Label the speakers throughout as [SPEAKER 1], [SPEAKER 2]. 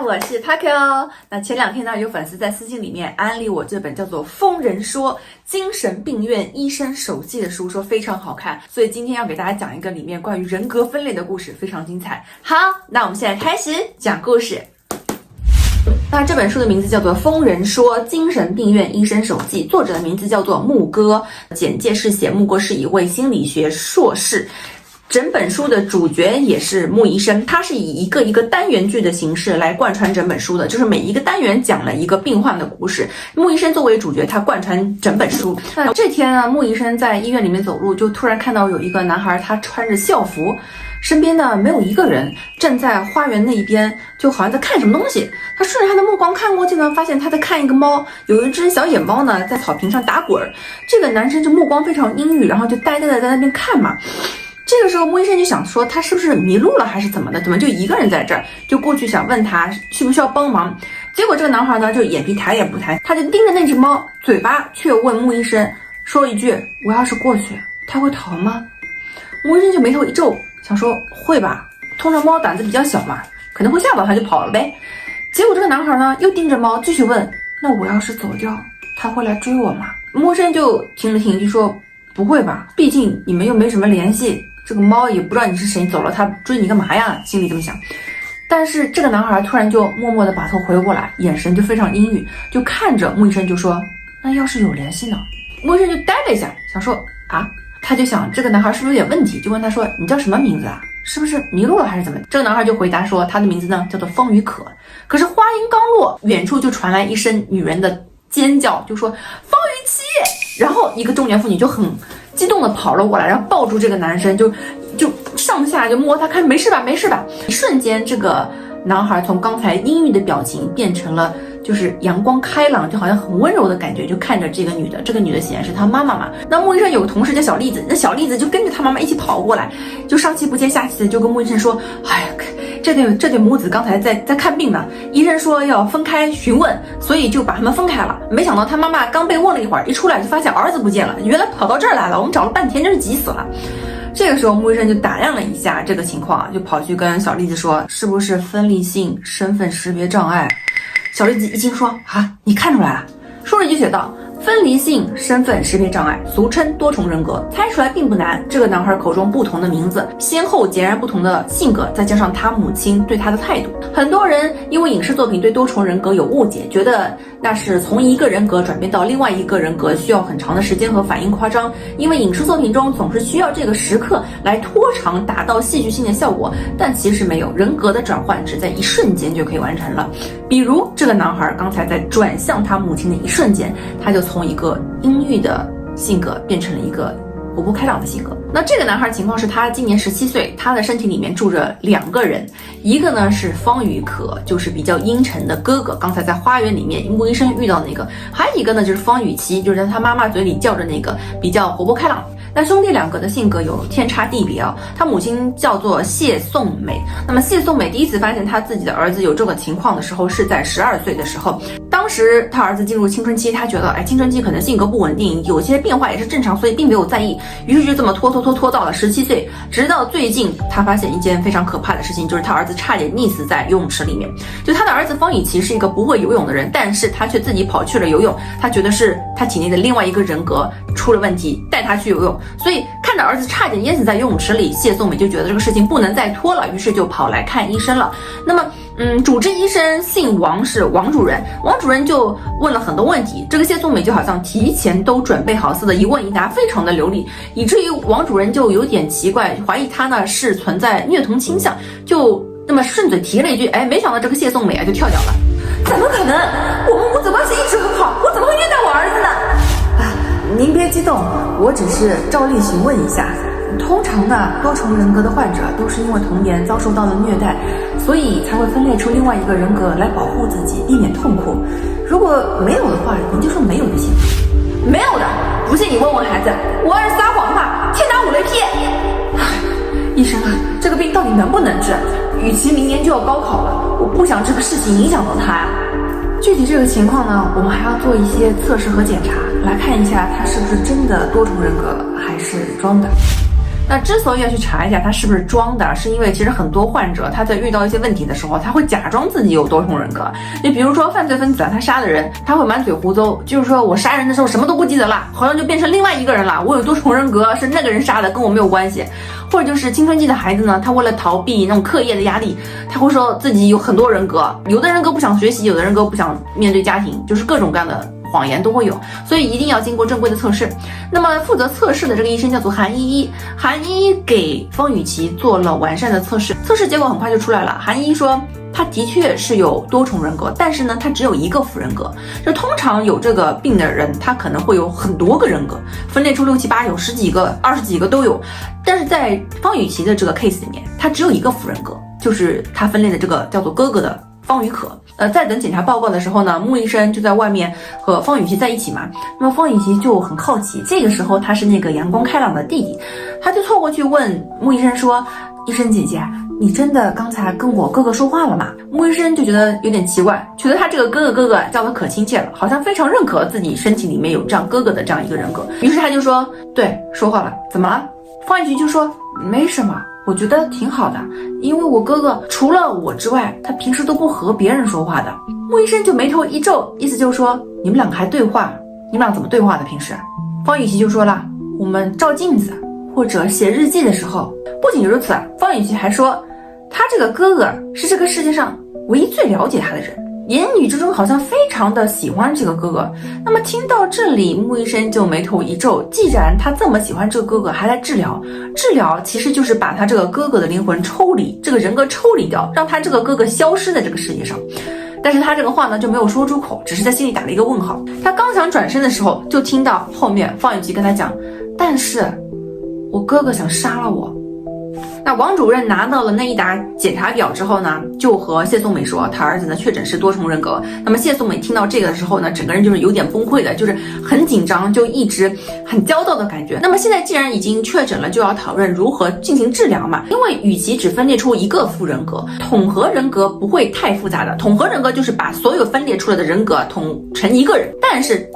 [SPEAKER 1] 我是 Paco。那前2天呢，有粉丝在私信里面安利我这本叫做《疯人说精神病院医生手记》的书，说非常好看，所以今天要给大家讲一个里面关于人格分类的故事，非常精彩。好，那我们现在开始讲故事。那这本书的名字叫做《疯人说精神病院医生手记》，作者的名字叫做牧歌。简介是写牧歌是一位心理学硕士。整本书的主角也是穆医生，他是以一个单元剧的形式来贯穿整本书的，就是每一个单元讲了一个病患的故事，穆医生作为主角，他贯穿整本书。那这天呢，穆医生在医院里面走路，就突然看到有一个男孩，他穿着校服，身边呢没有一个人，站在花园那一边，就好像在看什么东西。他顺着他的目光看过去呢，发现他在看一个猫，有一只小野猫呢在草坪上打滚。这个男生就目光非常阴郁，然后就呆呆的在那边看嘛。这个时候穆医生就想说他是不是迷路了还是怎么的，怎么就一个人在这儿，就过去想问他需不需要帮忙。结果这个男孩呢就眼皮抬也不抬，他就盯着那只猫，嘴巴却问穆医生说一句，我要是过去他会逃吗？穆医生就眉头一皱，想说会吧，通常猫胆子比较小嘛，可能会吓到他就跑了呗。结果这个男孩呢又盯着猫继续问，那我要是走掉他会来追我吗？穆医生就停了停就说不会吧，毕竟你们又没什么联系，这个猫也不知道你是谁，走了它追你干嘛呀？心里这么想。但是这个男孩突然就默默地把头回过来，眼神就非常阴郁，就看着穆医生就说，那要是有联系呢？穆医生就呆了一下，想说啊，他就想这个男孩是不是有点问题，就问他说，你叫什么名字啊？是不是迷路了还是怎么？这个男孩就回答说，他的名字呢叫做方宇可。可是话音刚落，远处就传来一声女人的尖叫，就说方宇琪。然后一个中年妇女就很激动的跑了过来，然后抱住这个男生，就上下就摸他，看没事吧没事吧。一瞬间这个男孩从刚才阴郁的表情变成了就是阳光开朗，就好像很温柔的感觉，就看着这个女的。这个女的显然是他妈妈嘛。那穆医生有个同事叫小栗子，那小栗子就跟着他妈妈一起跑过来，就上气不接下气的就跟穆医生说，哎呀，这对母子刚才在看病呢，医生说要分开询问，所以就把他们分开了。没想到他妈妈刚被问了一会儿，一出来就发现儿子不见了，原来跑到这儿来了，我们找了半天，真是急死了。这个时候穆医生就打量了一下这个情况，就跑去跟小栗子说，是不是分离性身份识别障碍？小栗子一惊说，啊，你看出来了？说着就写道，分离性身份识别障碍，俗称多重人格，猜出来并不难。这个男孩口中不同的名字，先后截然不同的性格，再加上他母亲对他的态度，很多人因为影视作品对多重人格有误解，觉得那是从一个人格转变到另外一个人格需要很长的时间和反应夸张，因为影视作品中总是需要这个时刻来拖长，达到戏剧性的效果。但其实没有，人格的转换只在一瞬间就可以完成了。比如这个男孩刚才在转向他母亲的一瞬间，他就从一个阴郁的性格变成了一个活泼开朗的性格。那这个男孩情况是他今年17岁，他的身体里面住着2个人，一个呢是方宇可，就是比较阴沉的哥哥，刚才在花园里面穆医生遇到那个，还有一个呢就是方宇琪，就是他妈妈嘴里叫着那个比较活泼开朗。那兄弟2个的性格有天差地别啊。他母亲叫做谢颂美，那么谢颂美第一次发现他自己的儿子有这个情况的时候是在12岁的时候，当时他儿子进入青春期，他觉得青春期可能性格不稳定，有些变化也是正常，所以并没有在意，于是就这么拖到了17岁。直到最近他发现一件非常可怕的事情，就是他儿子差点溺死在游泳池里面。就他的儿子方以琪是一个不会游泳的人，但是他却自己跑去了游泳，他觉得是他体内的另外一个人格出了问题，带他去游泳。所以看着儿子差点淹死在游泳池里，谢颂美就觉得这个事情不能再拖了，于是就跑来看医生了。那么主治医生姓王，是王主任。王主任就问了很多问题，这个谢颂美就好像提前都准备好似的，一问一答非常的流利，以至于王主任就有点奇怪，怀疑他呢是存在虐童倾向，就那么顺嘴提了一句，没想到这个谢颂美就跳脚了。怎么可能？我们母子关系一直很好，我怎么会虐待我儿子呢？您别激动，我只是照例询问一下。通常呢，多重人格的患者都是因为童年遭受到了虐待，所以才会分裂出另外一个人格来保护自己，避免痛苦。如果没有的话，您就说没有就行。没有的，不信你问问孩子，我儿子撒谎的话，天打5雷劈。医生啊，这个病到底能不能治？雨琦明年就要高考了，我不想这个事情影响到他呀。具体这个情况呢，我们还要做一些测试和检查，来看一下他是不是真的多重人格，还是装的。那之所以要去查一下他是不是装的，是因为其实很多患者他在遇到一些问题的时候，他会假装自己有多重人格。就比如说犯罪分子他杀的人，他会满嘴胡诌，就是说我杀人的时候什么都不记得了，好像就变成另外一个人了，我有多重人格，是那个人杀的，跟我没有关系。或者就是青春期的孩子呢，他为了逃避那种课业的压力，他会说自己有很多人格，有的人格不想学习，有的人格不想面对家庭，就是各种各样的谎言都会有，所以一定要经过正规的测试。那么负责测试的这个医生叫做韩依依，韩依依给方雨琦做了完善的测试，测试结果很快就出来了。韩依依说他的确是有多重人格，但是呢他只有一个副人格，就通常有这个病的人他可能会有很多个人格，分裂出6、7、8，有10几个、20几个都有，但是在方雨琦的这个 case 里面，他只有一个副人格，就是他分裂的这个叫做哥哥的方雨可。在等检查报告的时候呢，穆医生就在外面和方雨琦在一起嘛。那么方雨琦就很好奇，这个时候他是那个阳光开朗的弟弟，他就凑过去问穆医生说：“医生姐姐，你真的刚才跟我哥哥说话了吗？”穆医生就觉得有点奇怪，觉得他这个哥哥叫得可亲切了，好像非常认可自己身体里面有这样哥哥的这样一个人格。于是他就说：“对，说话了，怎么了？”方雨琦就说：“没什么。”我觉得挺好的，因为我哥哥除了我之外，他平时都不和别人说话的。穆医生就眉头一皱，意思就是说你们两个还对话，你们俩怎么对话的？平时？方雨琦就说了，我们照镜子或者写日记的时候。不仅如此，方雨琦还说，他这个哥哥是这个世界上唯一最了解他的人，言语之中好像非常的喜欢这个哥哥。那么听到这里，穆医生就眉头一皱，既然他这么喜欢这个哥哥，还来治疗其实就是把他这个哥哥的灵魂抽离，这个人格抽离掉，让他这个哥哥消失在这个世界上。但是他这个话呢就没有说出口，只是在心里打了一个问号。他刚想转身的时候，就听到后面方雨琦跟他讲，但是我哥哥想杀了我。那王主任拿到了那一沓检查表之后呢，就和谢颂美说他儿子呢确诊是多重人格。那么谢颂美听到这个的时候呢，整个人就是有点崩溃的，就是很紧张，就一直很焦躁的感觉。那么现在既然已经确诊了，就要讨论如何进行治疗嘛。因为与其只分裂出一个副人格，统合人格不会太复杂的，统合人格就是把所有分裂出来的人格统成一个人，但是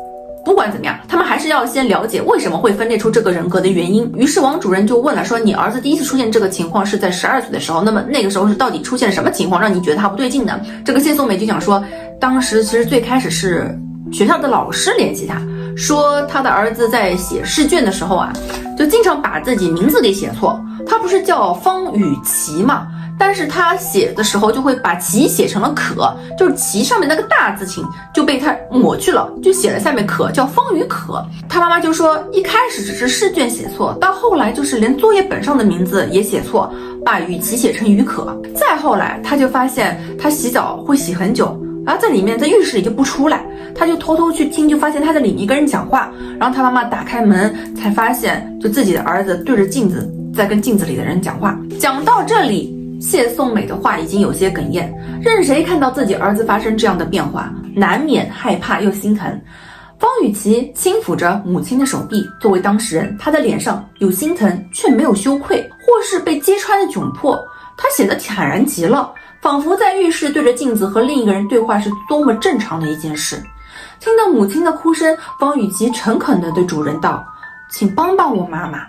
[SPEAKER 1] 不管怎么样，他们还是要先了解为什么会分裂出这个人格的原因。于是王主任就问了，说你儿子第一次出现这个情况是在12岁的时候，那么那个时候是到底出现什么情况让你觉得他不对劲呢？这个谢颂美就讲说，当时其实最开始是学校的老师联系他，说他的儿子在写试卷的时候啊，就经常把自己名字给写错。他不是叫方雨琦嘛，但是他写的时候就会把琦写成了可，就是琦上面那个大字形就被他抹去了，就写了下面可，叫方雨可。他妈妈就说一开始只是试卷写错，到后来就是连作业本上的名字也写错，把雨琦写成雨可。再后来他就发现他洗澡会洗很久，然后在里面在浴室里就不出来，他就偷偷去听，就发现他在里面跟人讲话。然后他妈妈打开门才发现，就自己的儿子对着镜子在跟镜子里的人讲话。讲到这里，谢颂美的话已经有些哽咽，任谁看到自己儿子发生这样的变化，难免害怕又心疼。方雨琦轻抚着母亲的手臂，作为当事人，他的脸上有心疼，却没有羞愧，或是被揭穿的窘迫。他显得坦然极了，仿佛在浴室对着镜子和另一个人对话是多么正常的一件事。听到母亲的哭声，方雨琦诚恳地对主人道：“请帮帮我妈妈。”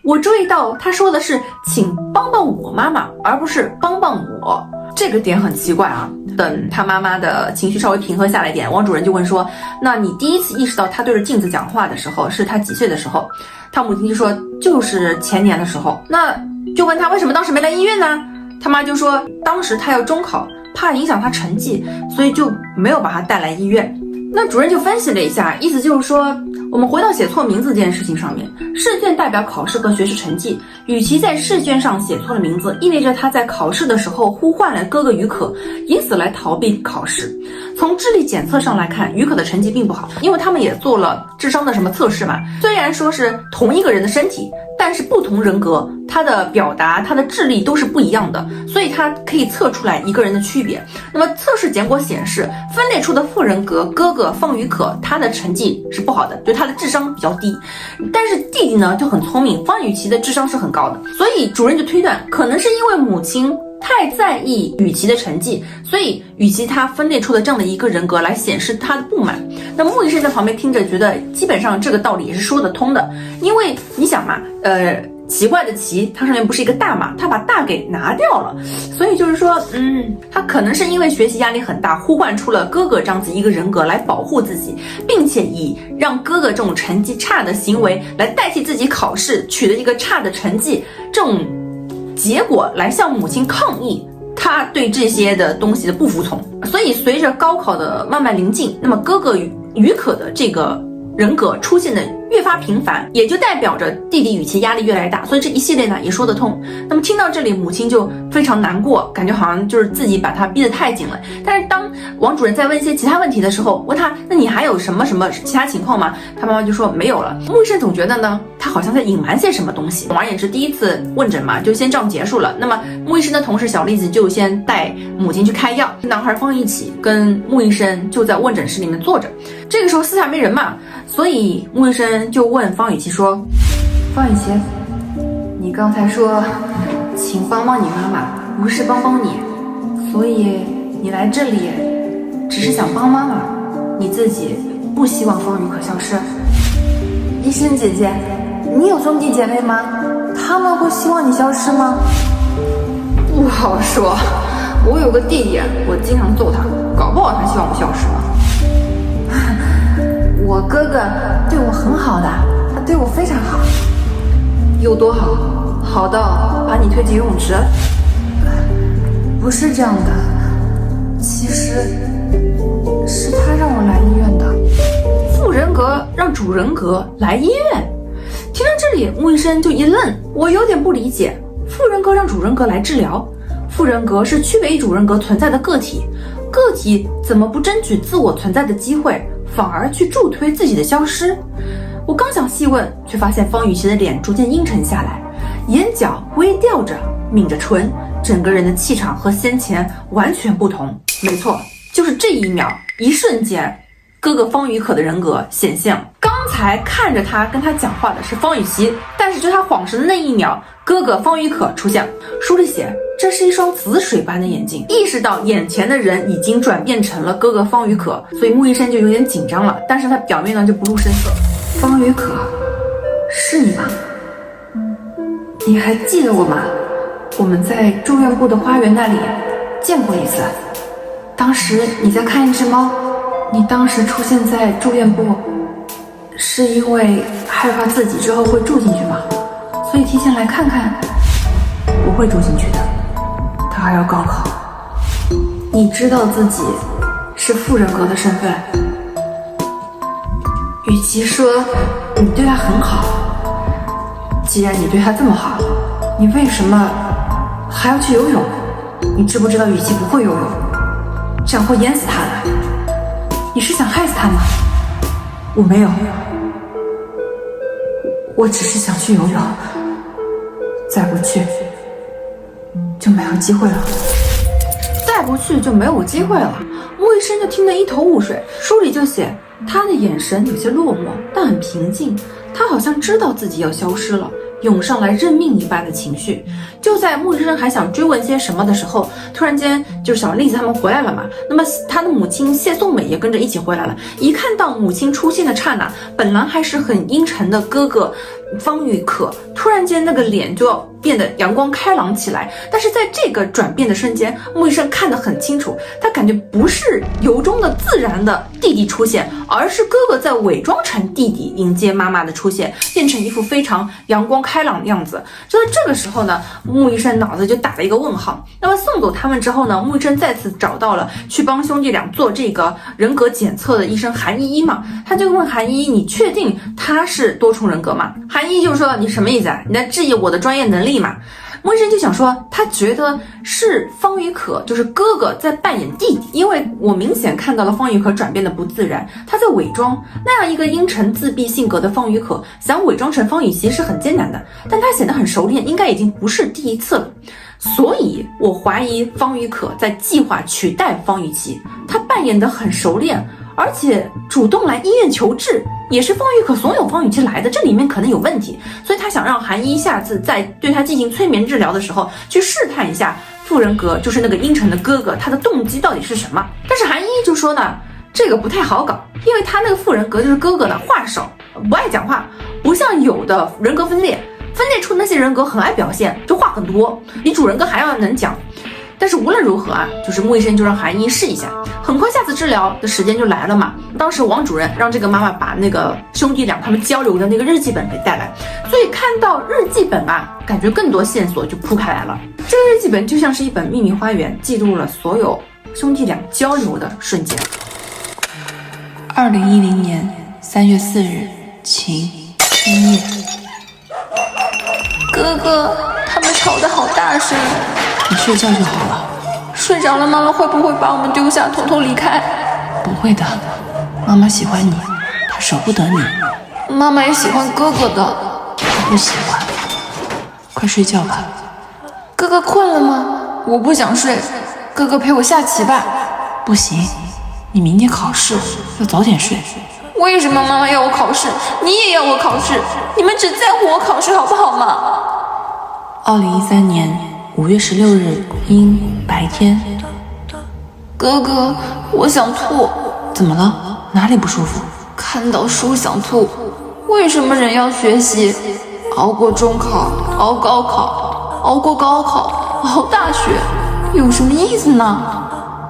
[SPEAKER 1] 我注意到他说的是请帮帮我妈妈，而不是帮帮我，这个点很奇怪啊。等他妈妈的情绪稍微平和下来一点，王主任就问说，那你第一次意识到他对着镜子讲话的时候是他几岁的时候？他母亲就说就是前年的时候。那就问他为什么当时没来医院呢？他妈就说当时他要中考，怕影响他成绩，所以就没有把他带来医院。那主任就分析了一下，意思就是说，我们回到写错名字这件事情上面，试卷代表考试和学习成绩，与其在试卷上写错了名字，意味着他在考试的时候呼唤了哥哥于可，以此来逃避考试。从智力检测上来看，于可的成绩并不好，因为他们也做了智商的什么测试嘛。虽然说是同一个人的身体，但是不同人格，他的表达、他的智力都是不一样的，所以他可以测出来一个人的区别。那么测试结果显示，分裂出的副人格哥哥方于可，他的成绩是不好的，就他的智商比较低。但是弟弟呢就很聪明，方雨琦的智商是很高的，所以主任就推断，可能是因为母亲太在意雨琦的成绩，所以雨琦他分裂出了这样的一个人格来显示他的不满。那穆医生在旁边听着，觉得基本上这个道理也是说得通的，因为你想嘛，奇怪的奇，它上面不是一个大嘛，他把大给拿掉了，所以就是说，他可能是因为学习压力很大，呼唤出了哥哥这样子一个人格来保护自己，并且以让哥哥这种成绩差的行为来代替自己考试取得一个差的成绩，这种结果来向母亲抗议他对这些的东西的不服从。所以随着高考的慢慢临近，那么哥哥于可的这个人格出现的越发频繁，也就代表着弟弟与其压力越来越大，所以这一系列呢也说得通。那么听到这里，母亲就非常难过，感觉好像就是自己把他逼得太紧了。但是当王主任在问一些其他问题的时候，问他那你还有什么其他情况吗？他妈妈就说没有了。穆医生总觉得呢，他好像在隐瞒些什么东西。总而言之，第一次问诊嘛，就先这样结束了。那么穆医生的同事小栗子就先带母亲去开药，男孩方一起跟穆医生就在问诊室里面坐着。这个时候四下没人嘛，所以穆医生就问方雨琦说：“方雨琦，你刚才说请帮帮你妈妈，不是帮帮你，所以你来这里只是想帮妈妈，你自己不希望方雨可消失。”医生姐姐，你有兄弟姐妹吗？他们会希望你消失吗？不好说，我有个弟弟，我经常揍他，搞不好他希望我消失呢。我哥哥对我很好的，他对我非常好。有多好？好到把你推进游泳池？不是这样的，其实是他让我来医院的。副人格让主人格来医院？听到这里，穆医生就一愣，我有点不理解。副人格让主人格来治疗？副人格是区别于主人格存在的个体，个体怎么不争取自我存在的机会，反而去助推自己的消失？我刚想细问，却发现方雨琦的脸逐渐阴沉下来，眼角微吊着，抿着唇，整个人的气场和先前完全不同。没错，就是这一秒，一瞬间，哥哥方雨可的人格显现。刚才看着他跟他讲话的是方雨琦，但是就他晃神的那一秒，哥哥方雨可出现。书里写这是一双紫水般的眼睛，意识到眼前的人已经转变成了哥哥方雨可，所以穆医生就有点紧张了，但是他表面呢就不露声色。方雨可，是你吗？你还记得我吗？我们在住院部的花园那里见过一次，当时你在看一只猫，你当时出现在住院部是因为害怕自己之后会住进去吗？所以提前来看看。不会住进去的，他还要高考。你知道自己是副人格的身份，与其说你对他很好，既然你对他这么好，你为什么还要去游泳？你知不知道雨琦不会游泳，这样会淹死他的。你是想害死他吗？我没有，我只是想去游泳，再不去就没有机会了。再不去就没有机会了。穆医生就听得一头雾水。书里就写他的眼神有些落寞，但很平静，他好像知道自己要消失了，涌上来认命一般的情绪。就在穆医生还想追问些什么的时候，突然间就是小栗子他们回来了嘛，那么他的母亲谢颂美也跟着一起回来了。一看到母亲出现的刹那，本来还是很阴沉的哥哥方雨可突然间那个脸就要变得阳光开朗起来。但是在这个转变的瞬间，穆医生看得很清楚，他感觉不是由衷的自然的弟弟出现，而是哥哥在伪装成弟弟迎接妈妈的出现，变成一副非常阳光开朗的样子。就在这个时候呢，穆医生脑子就打了一个问号。那么送走他们之后呢，穆医生再次找到了去帮兄弟俩做这个人格检测的医生韩依依嘛，他就问韩依依，你确定他是多重人格吗？韩依依就说，你什么意思啊？你在质疑我的专业能力吗？穆医生就想说，他觉得是方雨可，就是哥哥在扮演弟弟，因为我明显看到了方雨可转变的不自然，他在伪装。那样一个阴沉自闭性格的方雨可，想伪装成方雨琦是很艰难的，但他显得很熟练，应该已经不是第一次了。所以我怀疑方雨可在计划取代方雨琦，他扮演得很熟练，而且主动来医院求治，也是方雨可怂恿方雨琦来的，这里面可能有问题，所以他想让韩依下次在对他进行催眠治疗的时候，去试探一下副人格，就是那个阴沉的哥哥，他的动机到底是什么。但是韩依就说呢，这个不太好搞，因为他那个副人格就是哥哥的话少，不爱讲话，不像有的人格分裂分裂出那些人格很爱表现，就话很多，比主人格还要能讲。但是无论如何啊，就是穆医生就让韩一试一下。很快下次治疗的时间就来了嘛。当时王主任让这个妈妈把那个兄弟俩他们交流的那个日记本给带来，所以看到日记本吧，感觉更多线索就铺开来了。这个日记本就像是一本秘密花园，记录了所有兄弟俩交流的瞬间。
[SPEAKER 2] 2010年3月4日，晴，深夜。
[SPEAKER 3] 哥哥，他们吵得好大声。
[SPEAKER 2] 你睡觉就好了。
[SPEAKER 3] 睡着了，妈妈会不会把我们丢下，偷偷离开？
[SPEAKER 2] 不会的，妈妈喜欢你，她舍不得你。
[SPEAKER 3] 妈妈也喜欢哥哥的。
[SPEAKER 2] 她不喜欢。快睡觉吧。
[SPEAKER 3] 哥哥困了吗？我不想睡。哥哥陪我下棋吧。
[SPEAKER 2] 不行，你明天考试，要早点睡。
[SPEAKER 3] 为什么妈妈要我考试？你也要我考试？你们只在乎我考试好不好嘛
[SPEAKER 2] ？2013年5月16日，阴，白天。
[SPEAKER 3] 哥哥，我想吐。
[SPEAKER 2] 怎么了？哪里不舒服？
[SPEAKER 3] 看到书想吐。为什么人要学习？熬过中考，熬高考，熬过高考，熬大学，有什么意思呢？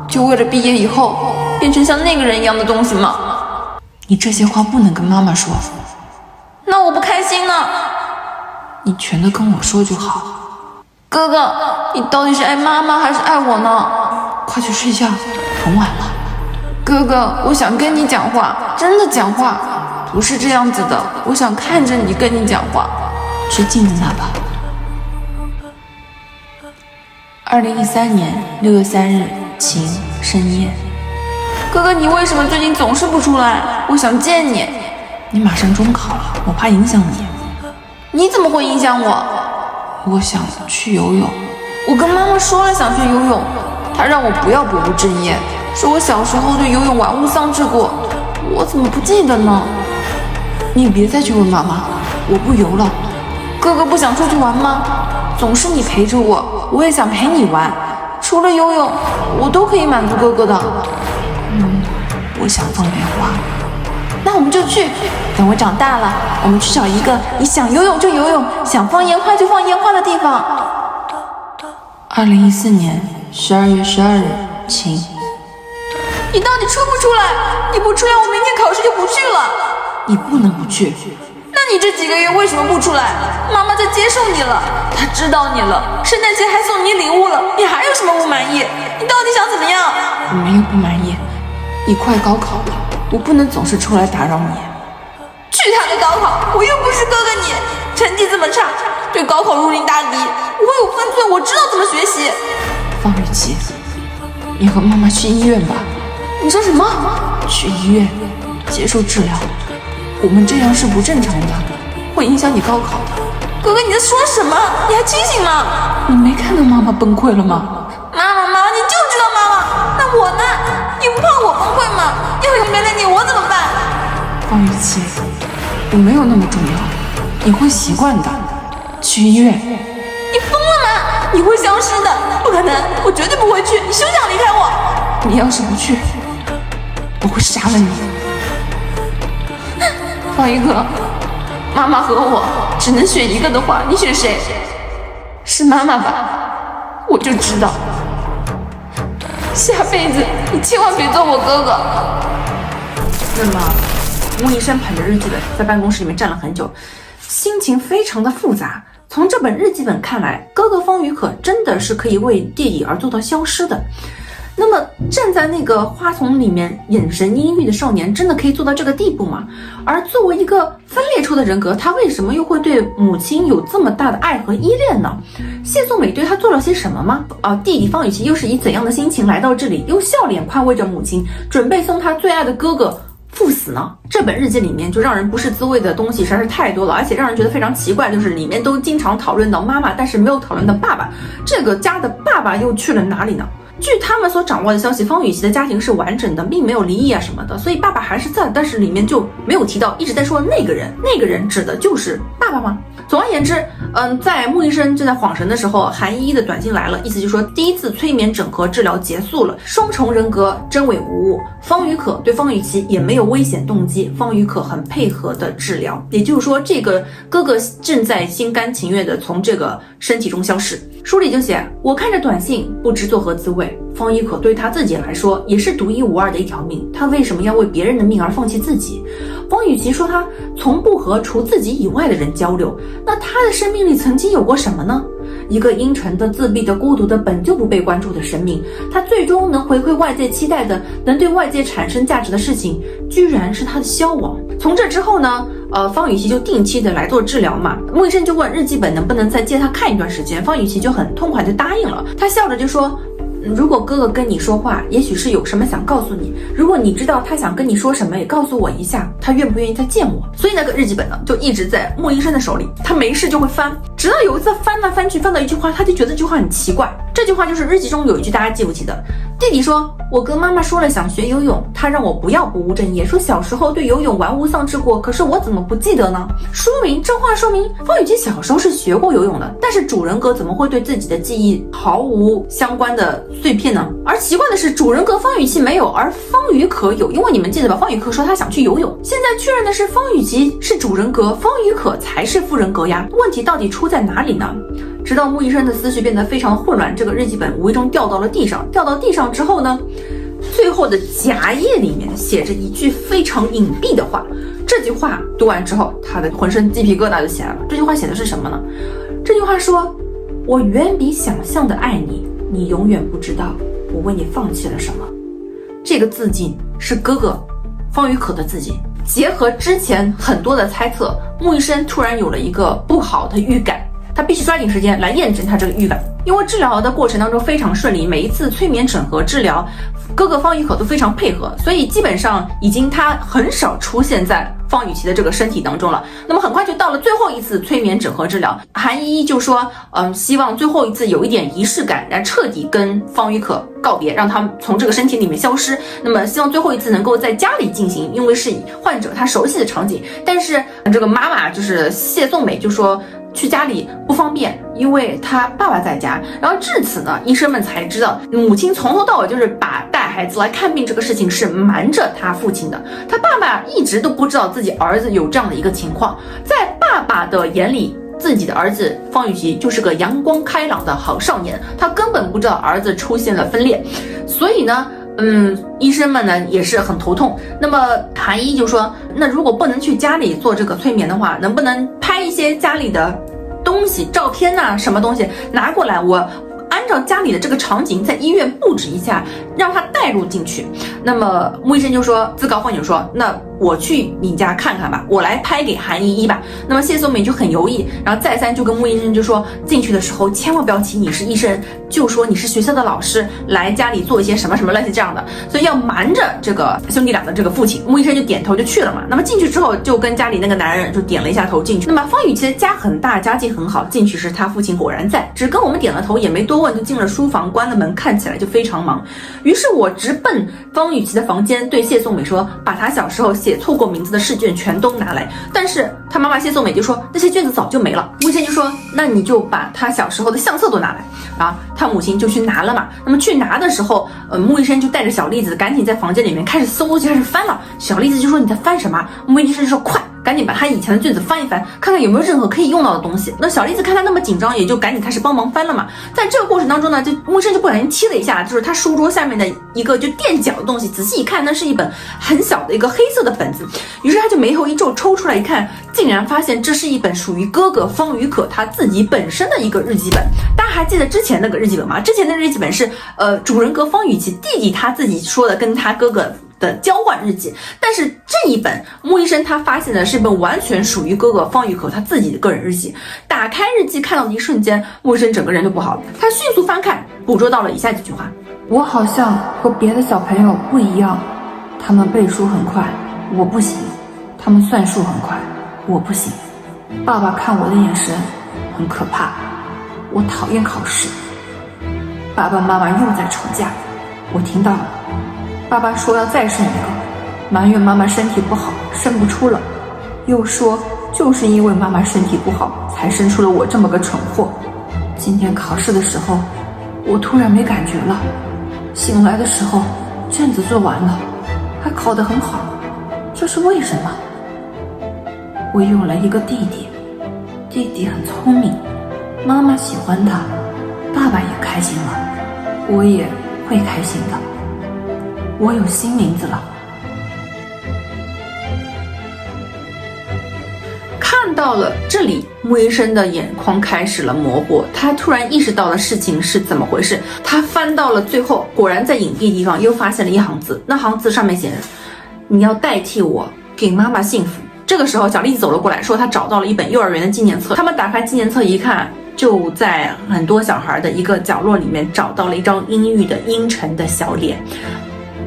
[SPEAKER 3] 就为了毕业以后变成像那个人一样的东西吗？
[SPEAKER 2] 你这些话不能跟妈妈说。
[SPEAKER 3] 那我不开心呢。
[SPEAKER 2] 你全都跟我说就好。
[SPEAKER 3] 哥哥，你到底是爱妈妈还是爱我呢？
[SPEAKER 2] 快去睡觉，很晚了。
[SPEAKER 3] 哥哥，我想跟你讲话，真的讲话，不是这样子的。我想看着你跟你讲话。
[SPEAKER 2] 去镜子那吧。2013年6月3日，晴，深夜。
[SPEAKER 3] 哥哥，你为什么最近总是不出来？我想见你。
[SPEAKER 2] 你马上中考了，我怕影响你。
[SPEAKER 3] 你怎么会影响我？
[SPEAKER 2] 我想去游泳。
[SPEAKER 3] 我跟妈妈说了想去游泳，她让我不要不务正业，说我小时候对游泳玩物丧志过。我怎么不记得呢？
[SPEAKER 2] 你别再去问妈妈，我不游了。
[SPEAKER 3] 哥哥不想出去玩吗？总是你陪着我，我也想陪你玩。除了游泳，我都可以满足哥哥的。
[SPEAKER 2] 我想放烟花。
[SPEAKER 3] 那我们就去。等我长大了，我们去找一个你想游泳就游泳，想放烟花就放烟花的地方。
[SPEAKER 2] 2014年12月12日，晴。
[SPEAKER 3] 你到底出不出来？你不出来，我明天考试就不去了。
[SPEAKER 2] 你不能不去。
[SPEAKER 3] 那你这几个月为什么不出来？妈妈在接受你了，她知道你了，圣诞节还送你礼物了，你还有什么不满意？你到底想怎么样？
[SPEAKER 2] 我没有不满意。你快高考了，我不能总是出来打扰你。
[SPEAKER 3] 去他的高考！我又不是哥哥你，成绩这么差，对高考如临大敌。我有分寸，我知道怎么学习。
[SPEAKER 2] 方雨琦，你和妈妈去医院吧。
[SPEAKER 3] 你说什么？
[SPEAKER 2] 去医院接受治疗。我们这样是不正常的，会影响你高考的。
[SPEAKER 3] 哥哥，你在说什么？你还清醒吗？
[SPEAKER 2] 你没看到妈妈崩溃了吗？
[SPEAKER 3] 妈妈，你就知道妈妈。那我呢？你不怕我崩溃吗？要是没了你，我怎么办？
[SPEAKER 2] 方雨琦，我没有那么重要，你会习惯的。去医院。
[SPEAKER 3] 你疯了吗？你会消失的，不可能，我绝对不会去。你休想离开我！
[SPEAKER 2] 你要是不去，我会杀了你。
[SPEAKER 3] 方一哥，妈妈和我只能选一个的话，你选谁？是妈妈吧？我就知道，下辈子你千万别做我哥哥。
[SPEAKER 1] 那么，穆医生捧着日记本在办公室里面站了很久，心情非常的复杂。从这本日记本看来，哥哥方宇可真的是可以为弟弟而做到消失的。那么站在那个花丛里面眼神阴郁的少年真的可以做到这个地步吗？而作为一个分裂出的人格，他为什么又会对母亲有这么大的爱和依恋呢？谢颂美对他做了些什么吗？弟弟方雨琦又是以怎样的心情来到这里，又笑脸宽慰着母亲，准备送他最爱的哥哥赴死呢？这本日记里面就让人不是滋味的东西实在是太多了，而且让人觉得非常奇怪，就是里面都经常讨论到妈妈，但是没有讨论到爸爸。这个家的爸爸又去了哪里呢？据他们所掌握的消息，方雨琦的家庭是完整的，并没有离异啊什么的，所以爸爸还是在，但是里面就没有提到，一直在说那个人，那个人指的就是爸爸吗？总而言之在穆医生正在晃神的时候，韩依依的短信来了，意思就是说第一次催眠整合治疗结束了，双重人格真伪无误，方宇可对方雨琦也没有危险动机，方宇可很配合的治疗，也就是说这个哥哥正在心甘情愿的从这个身体中消失。书里就写，我看着短信不知作何滋味，方宇可对他自己来说也是独一无二的一条命，他为什么要为别人的命而放弃自己？方雨琦说他从不和除自己以外的人交流，那他的生命里曾经有过什么呢？一个阴沉的、自闭的、孤独的、本就不被关注的生命，他最终能回馈外界期待的、能对外界产生价值的事情，居然是他的消亡。从这之后呢，方雨琦就定期的来做治疗嘛。穆医生就问日记本能不能再借他看一段时间，方雨琦就很痛快就答应了。他笑着就说，如果哥哥跟你说话，也许是有什么想告诉你，如果你知道他想跟你说什么，也告诉我一下，他愿不愿意再见我。所以那个日记本呢，就一直在穆医生的手里，他没事就会翻，直到有一次翻来翻去，翻到一句话，他就觉得这句话很奇怪。这句话就是日记中有一句大家记不记得，弟弟说，我跟妈妈说了想学游泳，他让我不要不务正业，说小时候对游泳玩物丧志过，可是我怎么不记得呢？说明这话说明方雨琦小时候是学过游泳的，但是主人格怎么会对自己的记忆毫无相关的碎片呢？而奇怪的是，主人格方雨琦没有，而方宇可有，因为你们记得吧，方宇可说他想去游泳，现在确认的是方雨琦是主人格，方宇可才是副人格呀，问题到底出在哪里呢？直到穆医生的思绪变得非常混乱，这个日记本无意中掉到了地上，掉到地上之后呢，最后的夹页里面写着一句非常隐蔽的话，这句话读完之后，他的浑身鸡皮疙瘩就起来了。这句话写的是什么呢？这句话说，我远比想象的爱你，你永远不知道我为你放弃了什么。这个字迹是哥哥方宇可的字迹，结合之前很多的猜测，穆医生突然有了一个不好的预感，他必须抓紧时间来验证他这个预感。因为治疗的过程当中非常顺利，每一次催眠整合治疗，哥哥方宇可都非常配合，所以基本上已经他很少出现在方雨琦的这个身体当中了。那么很快就到了最后一次催眠整合治疗，韩依依就说，希望最后一次有一点仪式感，然后彻底跟方宇可告别，让他从这个身体里面消失。那么希望最后一次能够在家里进行，因为是患者他熟悉的场景。但是这个妈妈就是谢颂美就说，去家里不方便，因为他爸爸在家。然后至此呢，医生们才知道母亲从头到尾就是把带孩子来看病这个事情是瞒着他父亲的，他爸爸一直都不知道自己儿子有这样的一个情况。在爸爸的眼里，自己的儿子方雨琦就是个阳光开朗的好少年，他根本不知道儿子出现了分裂。所以呢医生们呢也是很头痛。那么韩依就说，那如果不能去家里做这个催眠的话，能不能拍一些家里的东西，照片啊什么东西拿过来，我按照家里的这个场景在医院布置一下，让他带入进去。那么穆医生就说，自告奋勇说，那我去你家看看吧，我来拍给韩依依吧。那么谢颂美就很犹豫，然后再三就跟穆医生就说，进去的时候千万不要提你是医生，就说你是学校的老师，来家里做一些什么什么类似这样的，所以要瞒着这个兄弟俩的这个父亲。穆医生就点头就去了嘛。那么进去之后就跟家里那个男人就点了一下头进去。那么方雨琦的家很大，家境很好，进去时他父亲果然在，只跟我们点了头，也没多问，就进了书房，关了门，看起来就非常忙。于是我直奔方雨琦的房间，对谢颂美说，把他小时候写错过名字的试卷全都拿来。但是他妈妈谢颂美就说，那些卷子早就没了。穆医生就说，那你就把他小时候的相册都拿来。然后他母亲就去拿了嘛。那么去拿的时候，穆医生就带着小栗子赶紧在房间里面开始搜，就开始翻了。小栗子就说，你在翻什么？穆医生就说，快赶紧把他以前的卷子翻一翻，看看有没有任何可以用到的东西。那小栗子看他那么紧张，也就赶紧开始帮忙翻了嘛。在这个过程当中呢，就穆医生就不小心踢了一下，就是他书桌下面的一个就垫脚的东西，仔细一看，那是一本很小的一个黑色的本子。于是他就眉头一皱，抽出来一看，竟然发现这是一本属于哥哥方宇可他自己本身的一个日记本。大家还记得之前那个日记本吗？之前的日记本是主人格方雨琦弟弟他自己说的跟他哥哥的交换日记，但是这一本穆医生他发现的是一本完全属于哥哥方宇可他自己的个人日记。打开日记看到的一瞬间，穆医生整个人就不好了，他迅速翻看，捕捉到了以下几句话：
[SPEAKER 2] 我好像和别的小朋友不一样，他们背书很快，我不行；他们算数很快，我不行。爸爸看我的眼神很可怕，我讨厌考试。爸爸妈妈又在吵架，我听到了。爸爸说要再生一个，埋怨妈妈身体不好，生不出了，又说就是因为妈妈身体不好，才生出了我这么个蠢货。今天考试的时候，我突然没感觉了，醒来的时候卷子做完了，还考得很好，这是为什么？我有了一个弟弟，弟弟很聪明，妈妈喜欢他，爸爸也开心了，我也会开心的。我有新名字了。
[SPEAKER 1] 看到了这里，穆医生的眼眶开始了模糊，他突然意识到了事情是怎么回事。他翻到了最后，果然在隐蔽地方又发现了一行字，那行字上面写着：你要代替我给妈妈幸福。这个时候小栗子走了过来，说他找到了一本幼儿园的纪念册。他们打开纪念册一看，就在很多小孩的一个角落里面找到了一张阴郁的阴沉的小脸，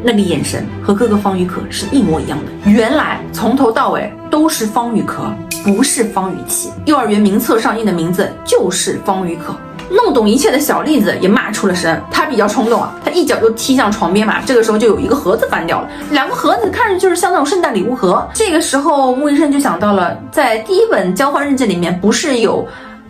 [SPEAKER 1] 那个眼神和哥哥方宇可是一模一样的。原来从头到尾都是方宇可，不是方雨琦。幼儿园名册上印的名字就是方宇可。弄懂一切的小栗子也骂出了声，他比较冲动啊，他一脚就踢向床边嘛。这个时候就有一个盒子翻掉了，两个盒子看着就是像那种圣诞礼物盒。这个时候穆医生就想到了，在第一本交换日记里面不是有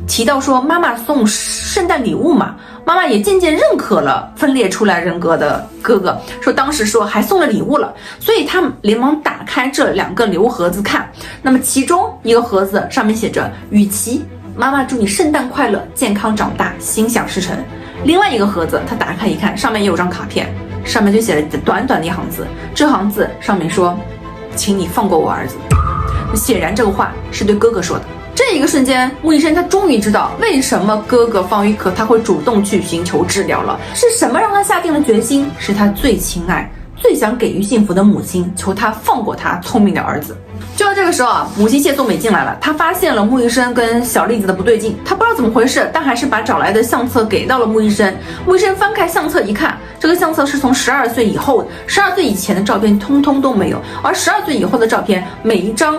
[SPEAKER 1] 提到说妈妈送圣诞礼物嘛，妈妈也渐渐认可了分裂出来人格的哥哥，说当时说还送了礼物了，所以他连忙打开这两个礼物盒子看。那么其中一个盒子上面写着雨琦，妈妈祝你圣诞快乐，健康长大，心想事成。另外一个盒子他打开一看，上面也有张卡片，上面就写了短短的一行字，这行字上面说请你放过我儿子。显然这个话是对哥哥说的。这一个瞬间，穆医生他终于知道为什么哥哥方宇可他会主动去寻求治疗了，是什么让他下定了决心，是他最亲爱最想给予幸福的母亲求他放过他聪明的儿子。就在这个时候啊，母亲谢颂美进来了，她发现了穆医生跟小栗子的不对劲，她不知道怎么回事，但还是把找来的相册给到了穆医生。穆医生翻开相册一看，这个相册是从12岁以后，12岁以前的照片通通都没有，而12岁以后的照片每一张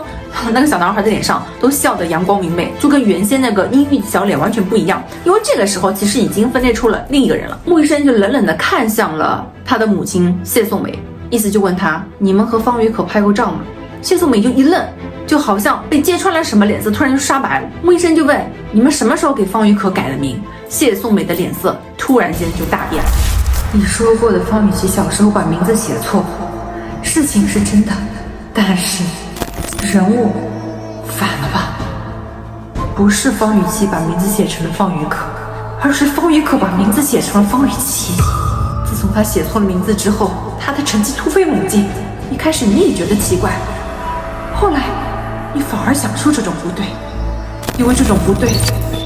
[SPEAKER 1] 那个小男孩的脸上都笑得阳光明媚，就跟原先那个阴郁的小脸完全不一样。因为这个时候其实已经分裂出了另一个人了。穆医生就冷冷地看向了他的母亲谢颂美，意思就问他：你们和方宇可拍过照吗？谢颂美就一愣，就好像被揭穿了什么，脸色突然就刷白了。穆医生就问：你们什么时候给方宇可改了名？谢颂美的脸色突然间就大变了。
[SPEAKER 2] 你说过的方雨琦小时候把名字写错，事情是真的，但是人物反了吧？不是方雨琦把名字写成了方宇可，而是方宇可把名字写成了方雨琦。自从他写错了名字之后，他的成绩突飞猛进。一开始你也觉得奇怪，后来你反而享受这种不对，因为这种不对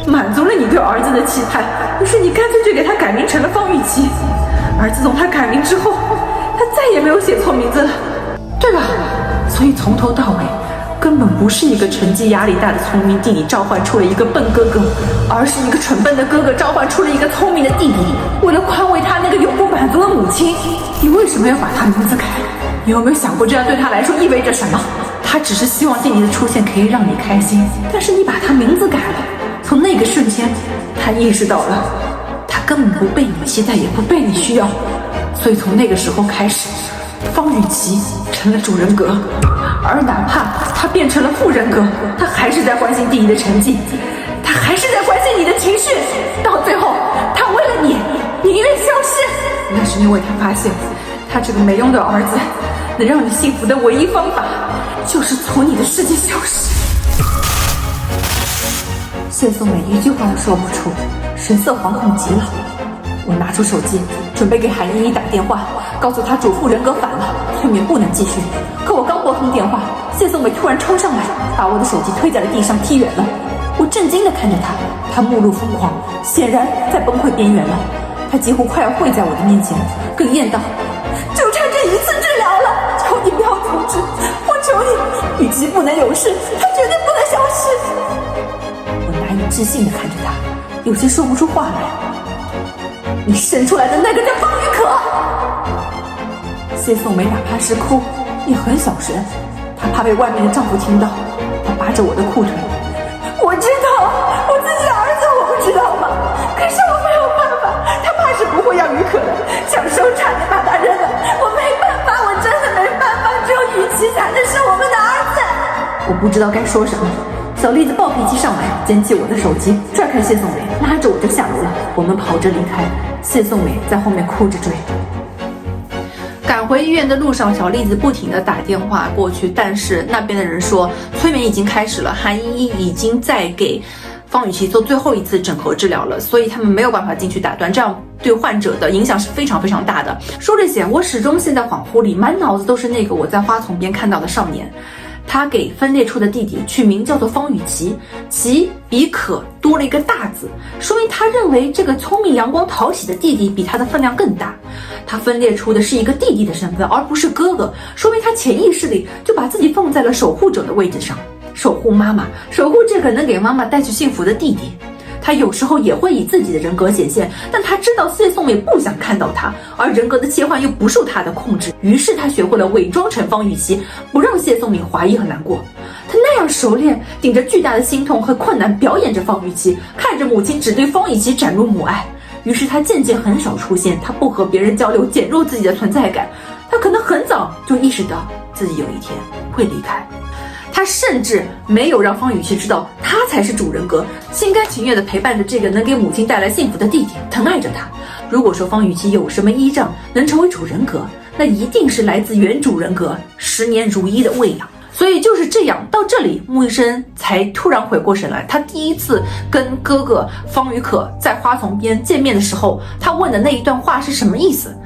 [SPEAKER 2] 满足了你对儿子的期盼，于是你干脆就给他改名成了方雨琦。而自从他改名之后，他再也没有写错名字了，对吧？所以从头到尾根本不是一个成绩压力大的聪明弟弟召唤出了一个笨哥哥，而是一个蠢笨的哥哥召唤出了一个聪明的弟弟。为了宽慰他那个永不满足的母亲，你为什么要把他名字改？你有没有想过这样对他来说意味着什么？他只是希望弟弟的出现可以让你开心，但是你把他名字改了。从那个瞬间，他意识到了他根本不被你期待，也不被你需要。所以从那个时候开始，方雨琦成了主人格，而哪怕他变成了副人格，他还是在关心弟弟的成绩，他还是在关心你的情绪。到最后，他为了你宁愿消失，那是因为他发现他这个没用的儿子能让你幸福的唯一方法就是从你的世界消失。谢颂美一句话都说不出，神色惶恐极了。我拿出手机准备给韩依依打电话，告诉她主妇人格反了，催眠不能继续。可我刚拨通电话，谢颂美突然冲上来，把我的手机推在了地上，踢远了。我震惊地看着她目露疯狂，显然在崩溃边缘了。她几乎快要跪在我的面前，哽咽道：就差这一次治疗了，求你不要阻止，我求你，雨琦不能有事，她绝对不能消失。我难以置信地看着她，有些说不出话来。你生出来的那个叫方宇可。谢颂梅哪怕是哭也很小声，她怕被外面的丈夫听到，她扒着我的裤腿。我知道我自己的儿子，我不知道吗？可是我没有办法，他怕是不会要宇可的，小时候差点把他扔了，我没办法，我真的没办法，只有雨琦才能是我们的儿子。我不知道该说什么，
[SPEAKER 1] 小栗子暴脾气上来，捡起我的手机，拽开谢颂美，拉着我就下楼了。我们跑着离开，谢颂美在后面哭着追。赶回医院的路上，小栗子不停地打电话过去，但是那边的人说催眠已经开始了，韩依依已经在给方雨琦做最后一次整合治疗了，所以他们没有办法进去打断，这样对患者的影响是非常非常大的。说这些，我始终陷在恍惚里，满脑子都是那个我在花丛边看到的少年。他给分裂出的弟弟取名叫做方雨琦，琦比可多了一个大字，说明他认为这个聪明阳光讨喜的弟弟比他的分量更大。他分裂出的是一个弟弟的身份，而不是哥哥，说明他潜意识里就把自己放在了守护者的位置上，守护妈妈，守护这个能给妈妈带去幸福的弟弟。他有时候也会以自己的人格显现，但他知道谢颂美不想看到他，而人格的切换又不受他的控制，于是他学会了伪装成方雨琦，不让谢颂美怀疑和难过。他那样熟练，顶着巨大的心痛和困难表演着方雨琦，看着母亲只对方雨琦展露母爱。于是他渐渐很少出现，他不和别人交流，减弱自己的存在感。他可能很早就意识到自己有一天会离开。他甚至没有让方雨琦知道他才是主人格，心甘情愿地陪伴着这个能给母亲带来幸福的弟弟，疼爱着他。如果说方雨琦有什么依仗能成为主人格，那一定是来自原主人格10年如一的喂养。所以就是这样，到这里穆医生才突然回过神来。他第一次跟哥哥方雨可在花丛边见面的时候，他问的那一段话是什么意思？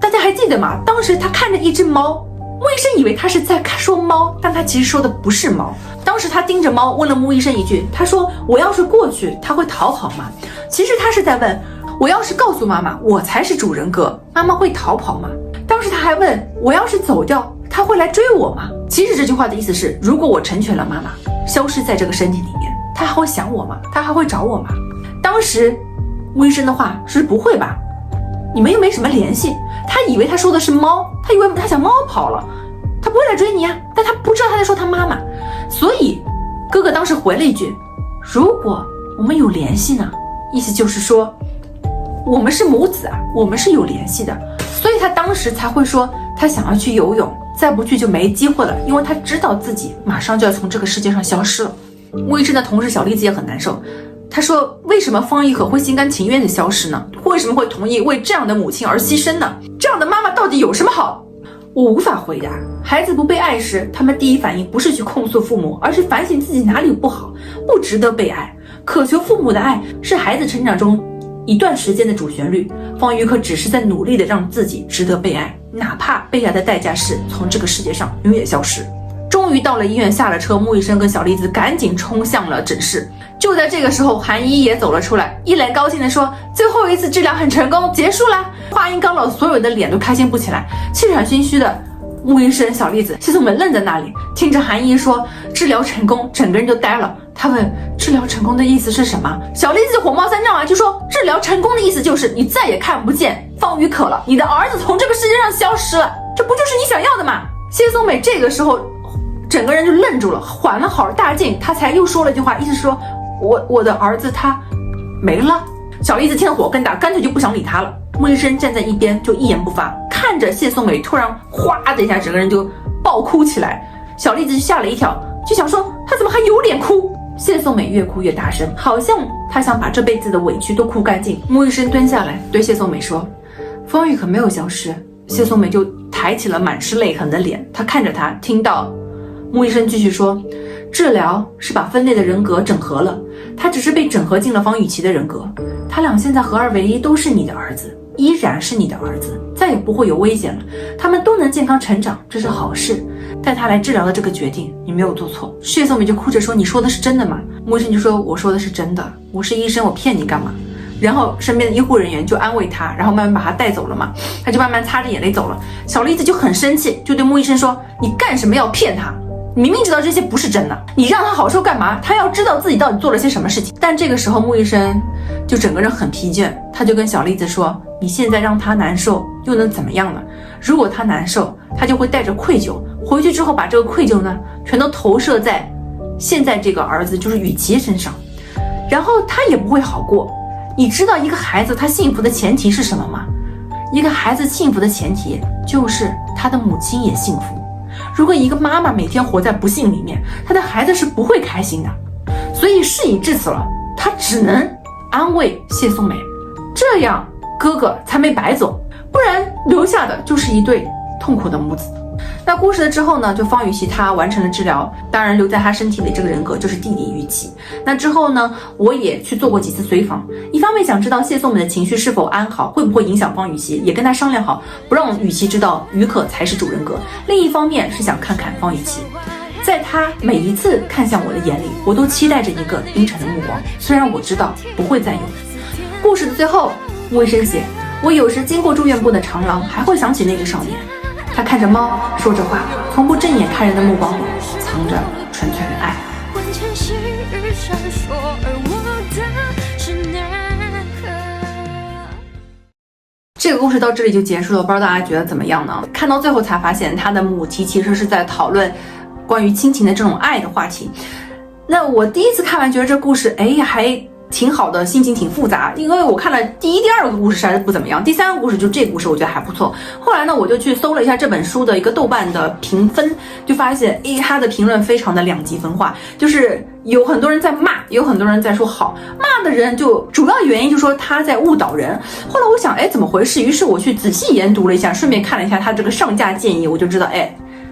[SPEAKER 1] 大家还记得吗？当时他看着一只猫，穆医生以为他是在说猫，但他其实说的不是猫。当时他盯着猫问了穆医生一句，他说我要是过去他会逃跑吗？其实他是在问，我要是告诉妈妈我才是主人格，妈妈会逃跑吗？当时他还问，我要是走掉他会来追我吗？其实这句话的意思是，如果我成全了妈妈，消失在这个身体里面，他还会想我吗？他还会找我吗？当时穆医生的话是不会吧，你们又没什么联系。他以为他说的是猫，他以为他想猫跑了，他不会来追你啊，但他不知道他在说他妈妈。所以哥哥当时回了一句，如果我们有联系呢？意思就是说我们是母子啊，我们是有联系的。所以他当时才会说他想要去游泳，再不去就没机会了，因为他知道自己马上就要从这个世界上消失了。魏征的同事小栗子也很难受，他说为什么方一可会心甘情愿的消失呢？为什么会同意为这样的母亲而牺牲呢？这样的妈妈到底有什么好？我无法回答。孩子不被爱时，他们第一反应不是去控诉父母，而是反省自己哪里不好，不值得被爱。渴求父母的爱是孩子成长中一段时间的主旋律。方玉可只是在努力的让自己值得被爱，哪怕被爱的代价是从这个世界上永远消失。终于到了医院，下了车，穆医生跟小栗子赶紧冲向了诊室。就在这个时候，韩依也走了出来，一脸高兴地说，最后一次治疗很成功，结束啦。话音刚落，所有的脸都开心不起来，气喘吁吁的穆医生、小栗子、谢颂美愣在那里，听着韩依说治疗成功，整个人就呆了。他问治疗成功的意思是什么？小栗子火冒三丈啊，就说治疗成功的意思就是你再也看不见方雨可了，你的儿子从这个世界上消失了，这不就是你想要的吗？谢颂美这个时候整个人就愣住了，缓了好大劲，他才又说了一句话，意思是说我的儿子他没了。小栗子听得火更大，干脆就不想理他了。穆医生站在一边就一言不发，看着谢颂美突然哗的一下整个人就爆哭起来。小栗子就吓了一跳，就想说他怎么还有脸哭。谢颂美越哭越大声，好像他想把这辈子的委屈都哭干净。穆医生蹲下来对谢颂美说，方玉可没有消失。谢颂美就抬起了满是泪痕的脸，他看着他，听到穆医生继续说，治疗是把分裂的人格整合了，他只是被整合进了方雨琦的人格，他俩现在合二为一，都是你的儿子，依然是你的儿子，再也不会有危险了，他们都能健康成长，这是好事。带他来治疗的这个决定你没有做错。谢颂美就哭着说，你说的是真的吗？穆医生就说，我说的是真的，我是医生，我骗你干嘛？然后身边的医护人员就安慰他，然后慢慢把他带走了嘛，他就慢慢擦着眼泪走了。小栗子就很生气，就对穆医生说，你干什么要骗他？你明明知道这些不是真的，你让他好受干嘛？他要知道自己到底做了些什么事情。但这个时候穆医生就整个人很疲倦，他就跟小栗子说，你现在让他难受又能怎么样呢？如果他难受，他就会带着愧疚回去之后，把这个愧疚呢全都投射在现在这个儿子就是雨琦身上，然后他也不会好过。你知道一个孩子他幸福的前提是什么吗？一个孩子幸福的前提就是他的母亲也幸福。如果一个妈妈每天活在不幸里面，她的孩子是不会开心的。所以事已至此了，他只能安慰谢颂美，这样哥哥才没白走，不然留下的就是一对痛苦的母子。那故事的之后呢，就方雨琦他完成了治疗，当然留在他身体里这个人格就是弟弟雨琦。那之后呢，我也去做过几次随访，一方面想知道谢颂美的情绪是否安好，会不会影响方雨琦，也跟他商量好不让雨琦知道于可才是主人格。另一方面是想看看方雨琦，在他每一次看向我的眼里，我都期待着一个阴沉的目光，虽然我知道不会再有。故事的最后，木医生写，我有时经过住院部的长廊，还会想起那个少年，他看着猫，说着话，从不正眼看人的目光里藏着纯粹的爱。这个故事到这里就结束了，不知道大家觉得怎么样呢？看到最后才发现，他的母题其实是在讨论关于亲情的这种爱的话题。那我第一次看完觉得这故事，还挺好的，心情挺复杂，因为我看了第一、第二个故事实在是不怎么样，第三个故事就这个故事我觉得还不错。后来呢，我就去搜了一下这本书的一个豆瓣的评分，就发现它的评论非常的两极分化，就是有很多人在骂，有很多人在说好，骂的人就主要原因就说他在误导人。后来我想，怎么回事？于是我去仔细研读了一下，顺便看了一下他这个上架建议，我就知道，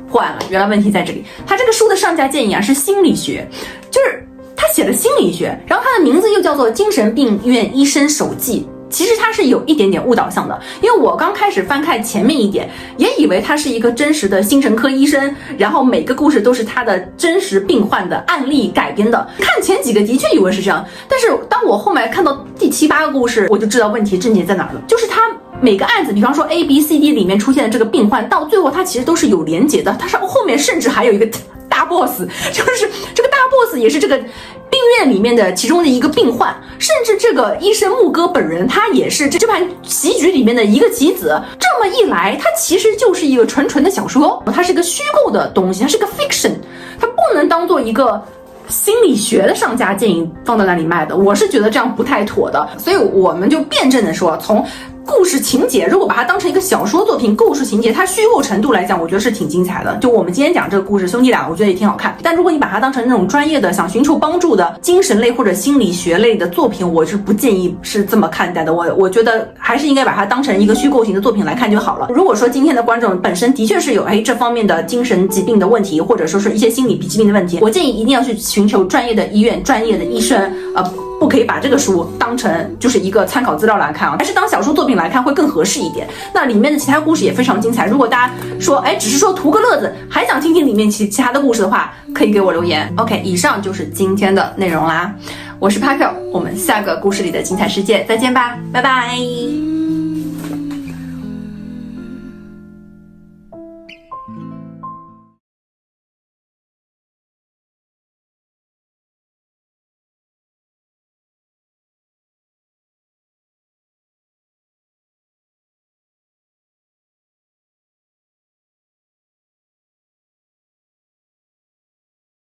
[SPEAKER 1] 破案了，原来问题在这里。他这个书的上架建议是心理学，就是他写了心理学，然后他的名字又叫做《精神病院医生手记》。其实它是有一点点误导向的，因为我刚开始翻看前面一点，也以为他是一个真实的精神科医生，然后每个故事都是他的真实病患的案例改编的。看前几个的确以为是这样，但是当我后面看到第7、8个故事，我就知道问题症结在哪了，就是他每个案子，比方说 A、B、C、D 里面出现的这个病患，到最后他其实都是有连结的，他上后面甚至还有一个大 boss， 就是这个大 boss 也是这个病院里面的其中的一个病患，甚至这个医生木哥本人他也是这盘棋局里面的一个棋子。这么一来，它其实就是一个纯纯的小说，它是一个虚构的东西，它是个 fiction， 它不能当做一个心理学的上架建议放在那里卖的，我是觉得这样不太妥的。所以我们就辩证的说，从故事情节，如果把它当成一个小说作品，故事情节它虚构程度来讲，我觉得是挺精彩的。就我们今天讲这个故事，兄弟俩，我觉得也挺好看。但如果你把它当成那种专业的想寻求帮助的精神类或者心理学类的作品，我是不建议是这么看待的。我觉得还是应该把它当成一个虚构型的作品来看就好了。如果说今天的观众本身的确是有这方面的精神疾病的问题，或者说是一些心理疾病的问题，我建议一定要去寻求专业的医院、专业的医生，不可以把这个书当成就是一个参考资料来看啊，还是当小说作品来看会更合适一点。那里面的其他故事也非常精彩，如果大家说只是说图个乐子，还想听听里面其他的故事的话，可以给我留言。 OK， 以上就是今天的内容啦，我是 Paco， 我们下个故事里的精彩世界再见吧，拜拜。